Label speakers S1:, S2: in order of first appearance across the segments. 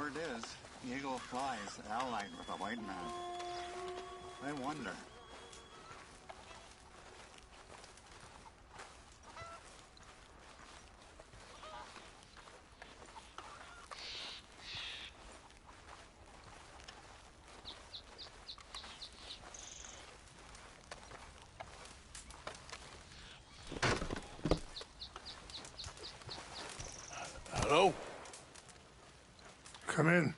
S1: word is, eagle flies allied with a white man. I wonder.
S2: Hello?
S3: Come in.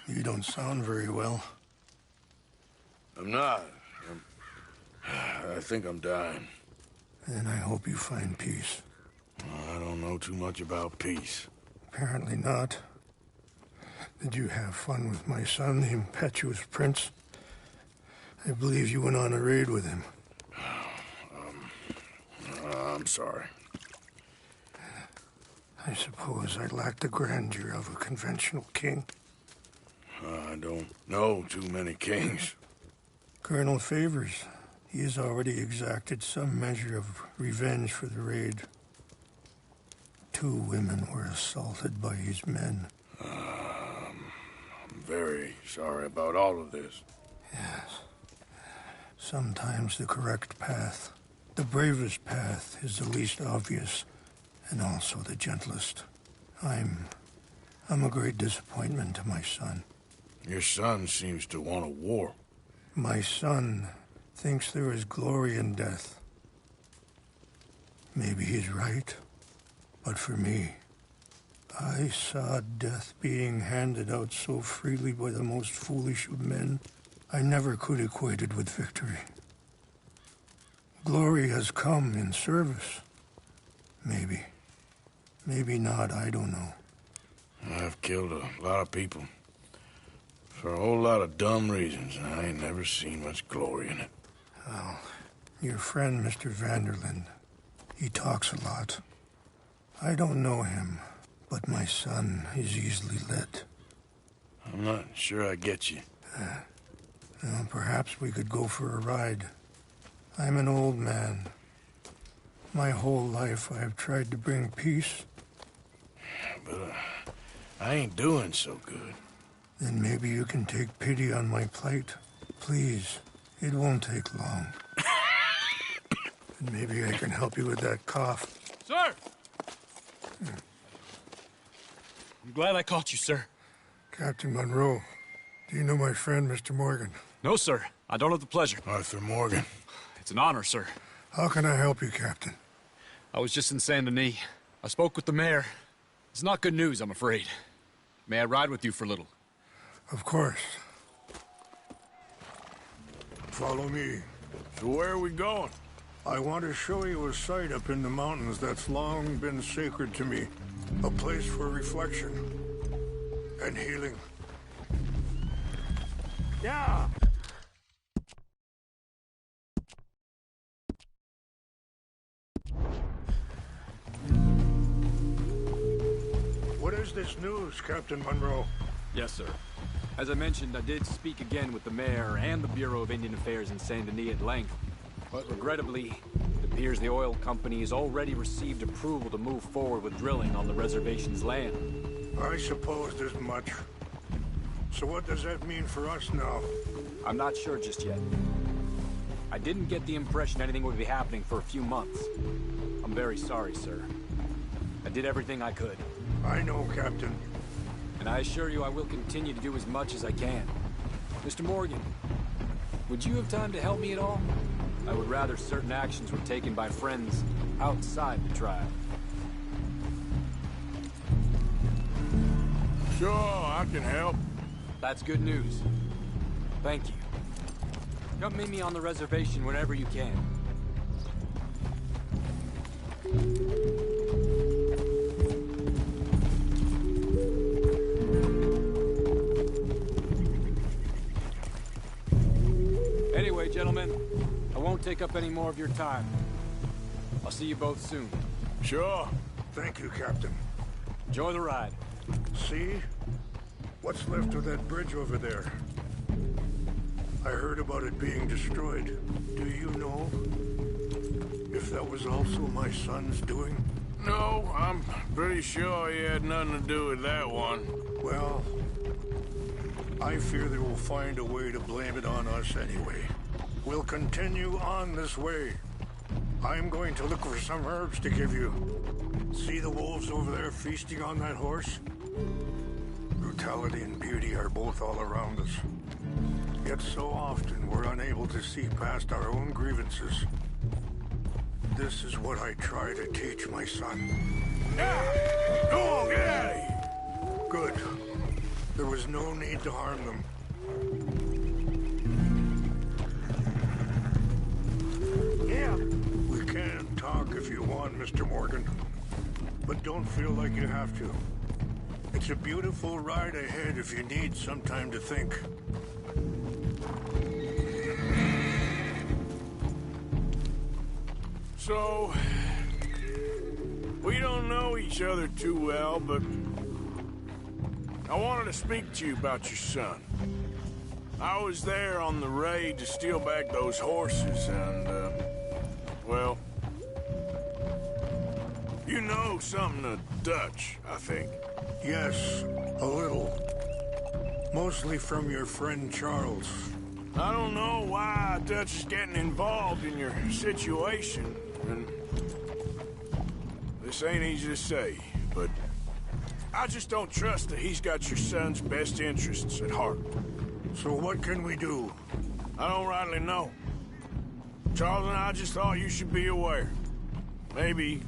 S3: You don't sound very well.
S2: I'm not. I think I'm dying.
S3: And I hope you find peace.
S2: I don't know too much about peace.
S3: Apparently not. Did you have fun with my son, the impetuous prince? I believe you went on a raid with him.
S2: I'm sorry.
S3: I suppose I lack the grandeur of a conventional king.
S2: I don't know too many kings.
S3: Colonel Favors, he has already exacted some measure of revenge for the raid. 2 women were assaulted by his men.
S2: I'm very sorry about all of this.
S3: Yes. Sometimes the correct path, the bravest path, is the least obvious, and also the gentlest. I'm a great disappointment to my son.
S2: Your son seems to want a war.
S3: My son thinks there is glory in death. Maybe he's right, but for me, I saw death being handed out so freely by the most foolish of men, I never could equate it with victory. Glory has come in service. Maybe. Maybe not, I don't know.
S2: I've killed a lot of people. For a whole lot of dumb reasons, and I ain't never seen much glory in it.
S3: Well, your friend, Mr. Vanderlyn, he talks a lot. I don't know him, but my son is easily led.
S2: I'm not sure I get you.
S3: Well, perhaps we could go for a ride. I'm an old man. My whole life I have tried to bring peace.
S2: But I ain't doing so good.
S3: Then maybe you can take pity on my plight. Please, it won't take long. And maybe I can help you with that cough.
S4: Sir! I'm glad I caught you, sir.
S3: Captain Monroe, do you know my friend, Mr. Morgan?
S4: No, sir. I don't have the pleasure.
S2: Arthur Morgan.
S4: It's an honor, sir.
S3: How can I help you, Captain?
S4: I was just in Saint Denis. I spoke with the mayor. It's not good news, I'm afraid. May I ride with you for a little?
S3: Of course. Follow me.
S2: So where are we going?
S3: I want to show you a site up in the mountains that's long been sacred to me. A place for reflection and healing. Yeah! What is this news, Captain Monroe?
S4: Yes, sir. As I mentioned, I did speak again with the mayor and the Bureau of Indian Affairs in Saint Denis at length. But regrettably, it appears the oil company has already received approval to move forward with drilling on the reservation's land.
S3: I supposed as much. So what does that mean for us now?
S4: I'm not sure just yet. I didn't get the impression anything would be happening for a few months. I'm very sorry, sir. I did everything I could.
S3: I know, Captain.
S4: And I assure you I will continue to do as much as I can. Mr. Morgan, would you have time to help me at all? I would rather certain actions were taken by friends outside the tribe.
S2: Sure, I can help.
S4: That's good news. Thank you. Come meet me on the reservation whenever you can. Anyway, gentlemen, I won't take up any more of your time. I'll see you both soon.
S2: Sure.
S3: Thank you, Captain.
S4: Enjoy the ride.
S3: See? What's left of that bridge over there? I heard about it being destroyed. Do you know if that was also my son's doing?
S2: No, I'm pretty sure he had nothing to do with that one.
S3: Well, I fear they will find a way to blame it on us anyway. We'll continue on this way. I'm going to look for some herbs to give you. See the wolves over there feasting on that horse? Brutality and beauty are both all around us. Yet so often we're unable to see past our own grievances. This is what I try to teach my son.
S2: Yeah! Go on, get out of here!
S3: Good. There was no need to harm them.
S2: Yeah.
S3: We can talk if you want, Mr. Morgan. But don't feel like you have to. It's a beautiful ride ahead if you need some time to think.
S2: So, we don't know each other too well, but I wanted to speak to you about your son. I was there on the raid to steal back those horses, and, well, you know something of Dutch, I think.
S3: Yes, a little. Mostly from your friend Charles.
S2: I don't know why Dutch is getting involved in your situation, and this ain't easy to say, but I just don't trust that he's got your son's best interests at heart.
S3: So what can we do?
S2: I don't rightly know. Charles and I just thought you should be aware. Maybe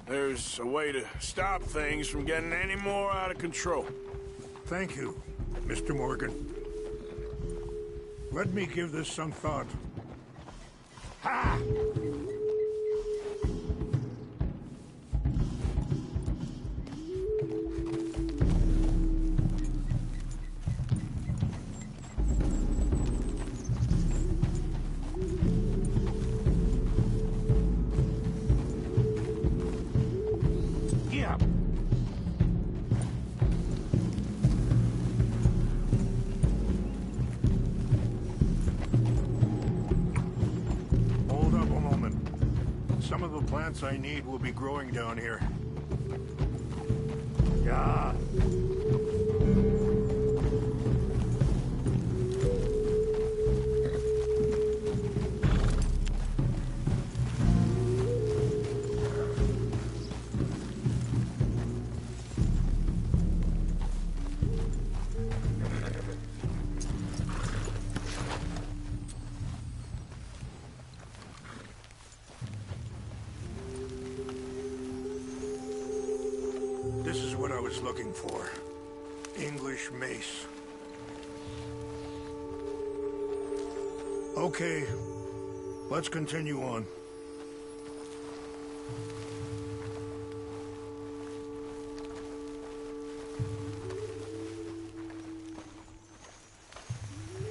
S2: there's a way to stop things from getting any more out of control.
S3: Thank you, Mr. Morgan. Let me give this some thought. Ha! Yeah. Hold up a moment. Some of the plants I need will be growing down here. Yeah. This is what I was looking for. English mace. Okay, let's continue on.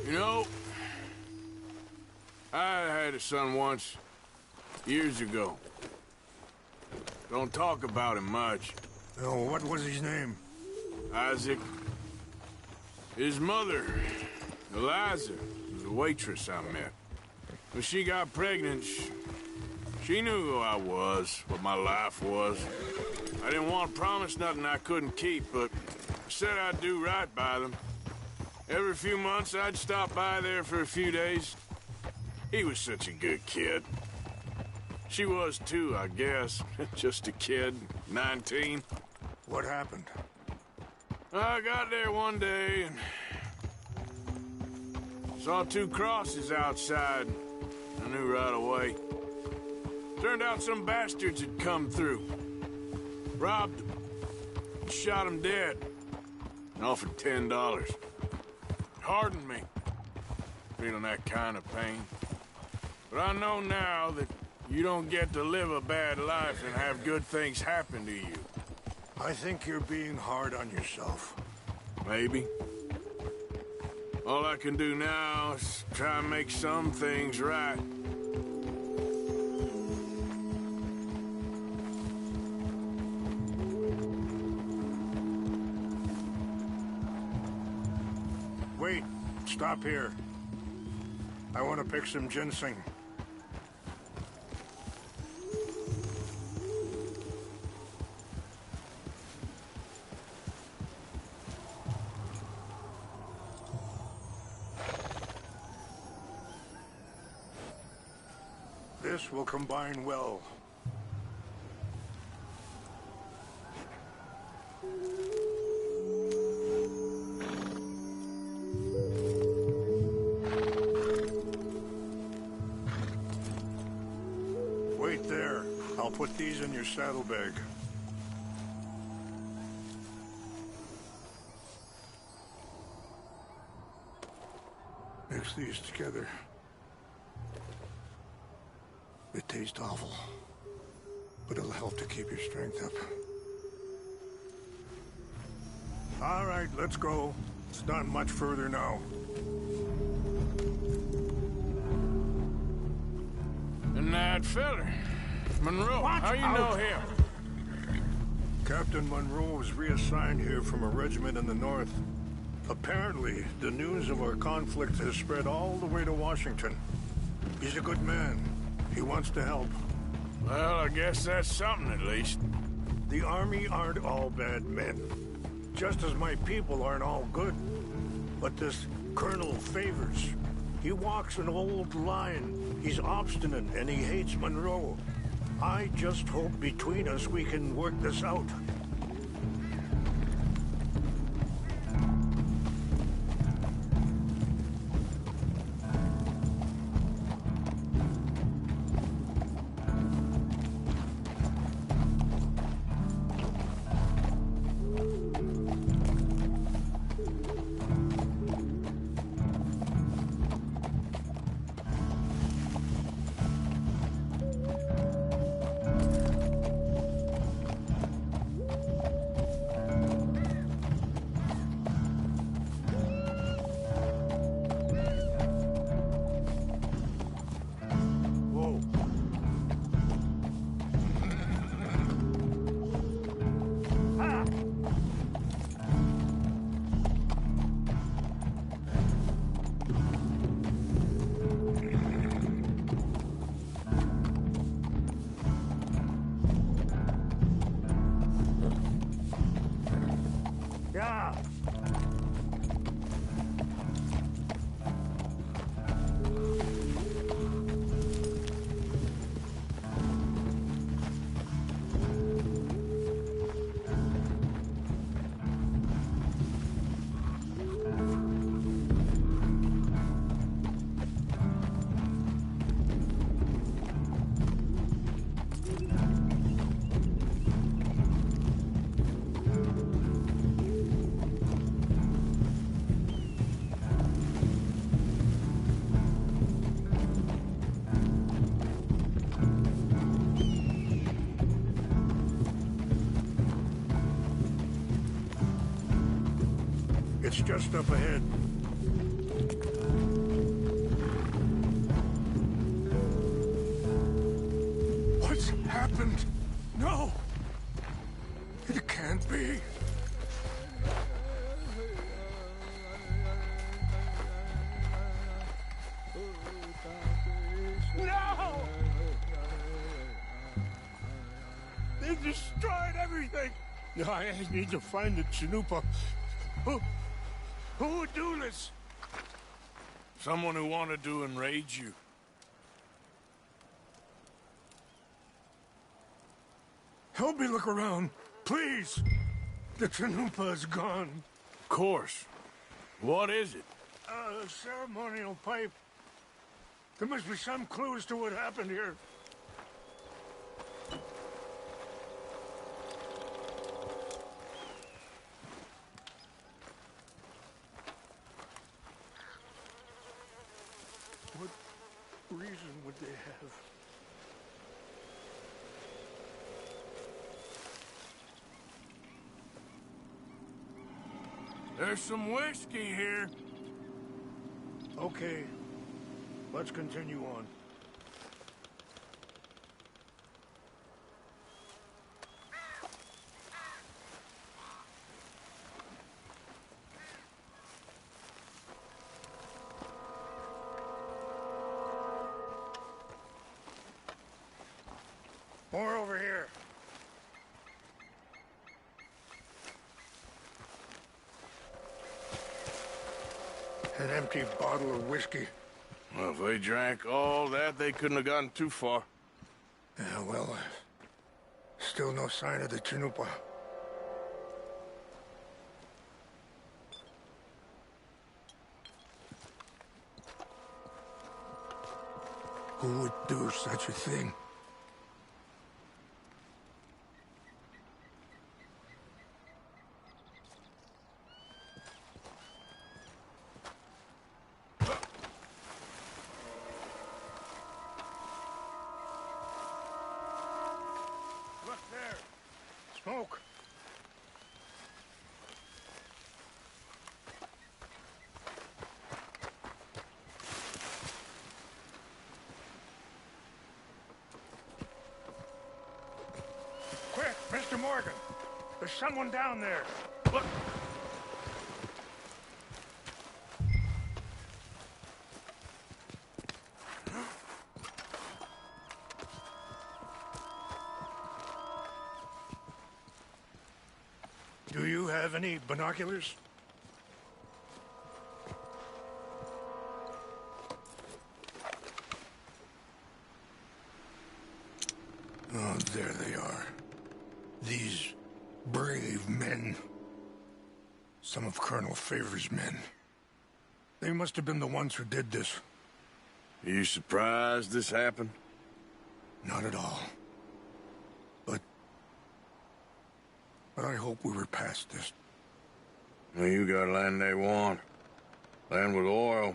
S2: You know, I had a son once, years ago. Don't talk about him much.
S3: Oh, what was his name?
S2: Isaac. His mother, Eliza, was a waitress I met. When she got pregnant, she knew who I was, what my life was. I didn't want to promise nothing I couldn't keep, but I said I'd do right by them. Every few months, I'd stop by there for a few days. He was such a good kid. She was too, I guess. Just a kid, 19.
S3: What happened?
S2: I got there one day and saw two crosses outside. I knew right away. Turned out some bastards had come through. Robbed them. Shot them dead. And offered $10. Hardened me. Feeling that kind of pain. But I know now that you don't get to live a bad life and have good things happen to you.
S3: I think you're being hard on yourself.
S2: Maybe. All I can do now is try and make some things right.
S3: Wait, stop here. I want to pick some ginseng. This will combine well. Wait there. I'll put these in your saddlebag. Mix these together. It tastes awful, but it'll help to keep your strength up. All right, let's go. It's not much further now.
S2: And that feller, Monroe, how you know him?
S3: Captain Monroe was reassigned here from a regiment in the north. Apparently, the news of our conflict has spread all the way to Washington. He's a good man. He wants to help.
S2: Well, I guess that's something at least.
S3: The Army aren't all bad men. Just as my people aren't all good. But this Colonel Favors, he walks an old line. He's obstinate and he hates Monroe. I just hope between us we can work this out. Yeah. It's just up ahead. What's happened? No! It can't be. No! They destroyed everything! No, I need to find the Chanupa. Who would do this?
S2: Someone who wanted to enrage you.
S3: Help me look around, please. The Chanupa is gone.
S2: Of course. What is it?
S3: A ceremonial pipe. There must be some clues to what happened here. What reason would they have?
S2: There's some whiskey here.
S3: Okay, let's continue on. More over here. An empty bottle of whiskey.
S2: Well, if they drank all that, they couldn't have gotten too far.
S3: Yeah, well, still no sign of the Chanupa. Who would do such a thing?
S2: Look there!
S3: Smoke! Quick, Mr. Morgan! There's someone down there! Look! Do you have any binoculars? Oh, there they are. These brave men. Some of Colonel Favor's men. They must have been the ones who did this.
S2: Are you surprised this happened?
S3: Not at all. But I hope we were past this.
S2: Well, you got land they want. Land with oil.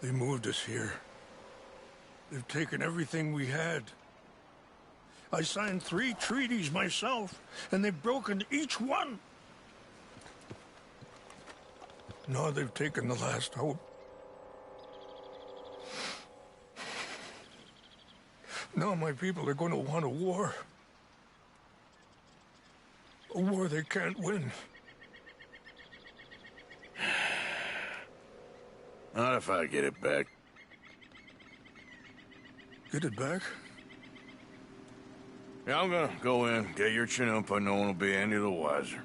S3: They moved us here. They've taken everything we had. I signed 3 treaties myself, and they've broken each one. Now they've taken the last hope. Now my people are going to want a war. A war they can't win.
S2: Not if I get it back.
S3: Get it back?
S2: Yeah, I'm gonna go in, get your Chinoopa, no one will be any the wiser.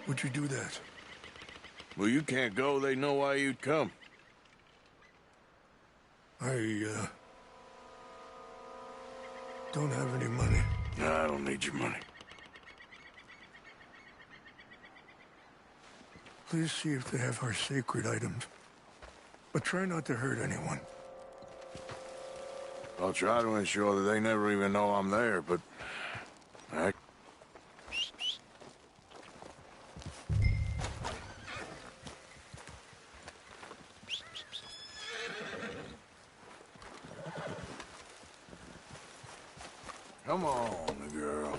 S3: Would you do that?
S2: Well, you can't go, they know why you'd come.
S3: I don't have any money.
S2: No, I don't need your money.
S3: Please see if they have our sacred items. But try not to hurt anyone.
S2: I'll try to ensure that they never even know I'm there, but... Come on, girl.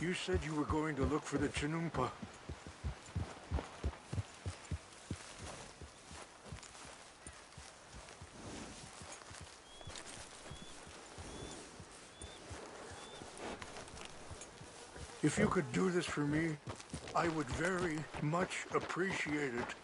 S3: You said you were going to look for the Chinumpa. If you could do this for me, I would very much appreciate it.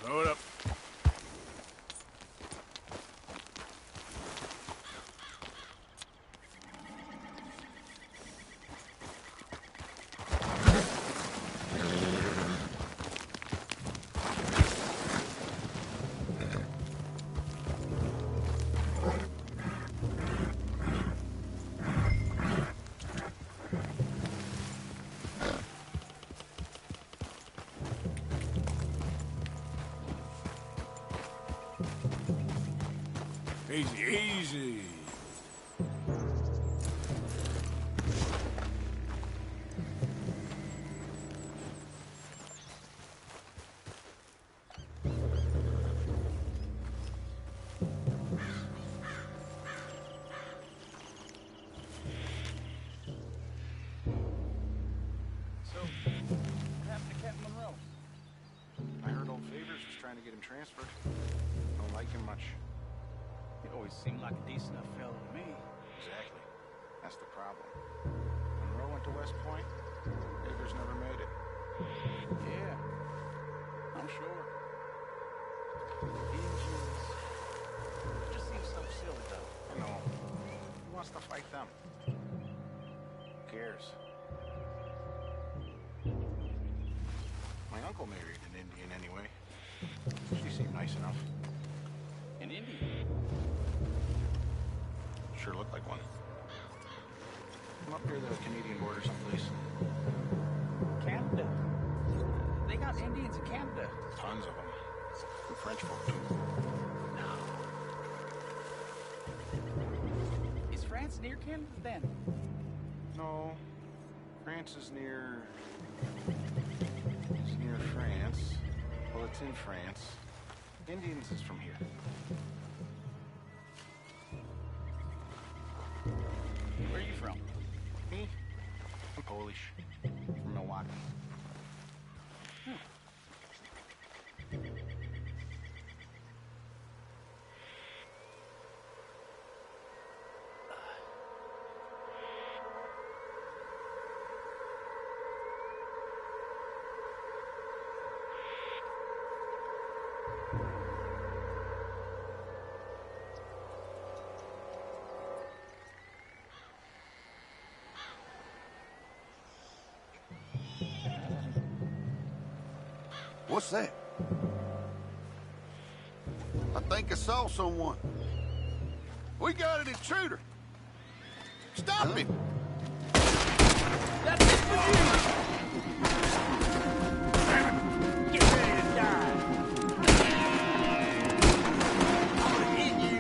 S2: Hold up. Easy, easy.
S5: So, what happened to Captain Monroe?
S6: I heard old Favors was trying to get him transferred. Don't like him much.
S5: He always seemed like a decent enough fellow to me.
S6: Exactly. That's the problem. Monroe went to West Point. Favors never made it.
S5: Yeah, I'm sure. Engines. It just seems so silly, though.
S6: I know. Who wants to fight them? Who cares? My uncle married an Indian anyway. She seemed nice enough.
S5: An Indian?
S6: Sure looked like one. I'm up near the Canadian border someplace.
S5: Canada. They got Indians in Canada.
S6: Tons of them. And French folk too.
S5: No. Is France near Canada then?
S6: No. France is near... It's near France. Well, it's in France. Indians is from here.
S5: Where are you from?
S6: Me? I'm Polish. From Milwaukee.
S7: What's that? I think I saw someone. We got an intruder. Stop him!
S5: That's it for you! Get ready to die! I'm gonna hit you!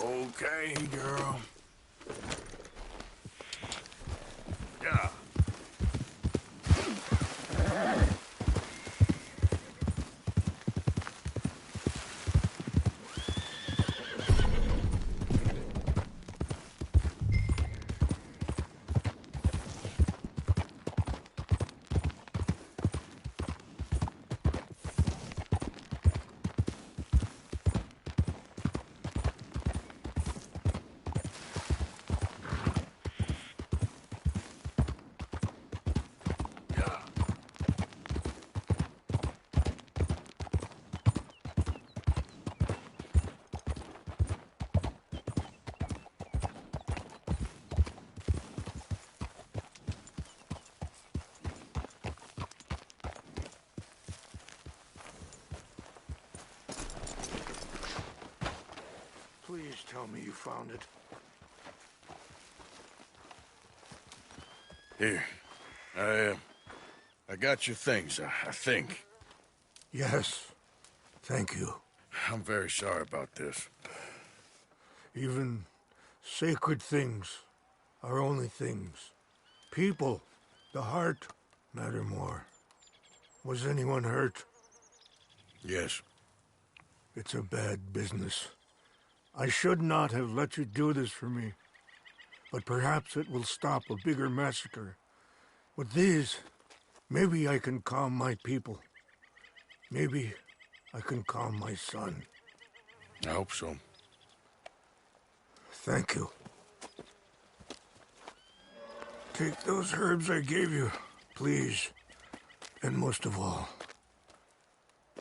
S2: Okay, girl. Yeah.
S3: Please tell me you found it.
S2: Here. I got your things, I think.
S3: Yes. Thank you.
S2: I'm very sorry about this.
S3: Even sacred things are only things. People, the heart, matter more. Was anyone hurt?
S2: Yes.
S3: It's a bad business. I should not have let you do this for me. But perhaps it will stop a bigger massacre. With these, maybe I can calm my people. Maybe I can calm my son.
S2: I hope so.
S3: Thank you. Take those herbs I gave you, please. And most of all,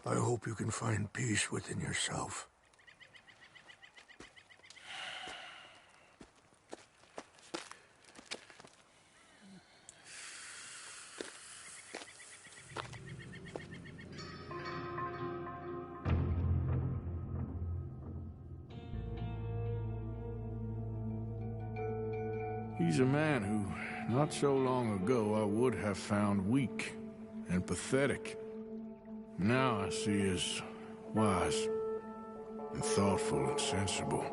S3: I hope you can find peace within yourself.
S2: He's a man who, not so long ago, I would have found weak and pathetic. Now I see as wise and thoughtful and sensible.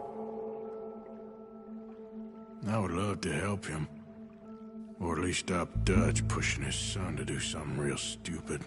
S2: I would love to help him. Or at least stop Dutch pushing his son to do something real stupid.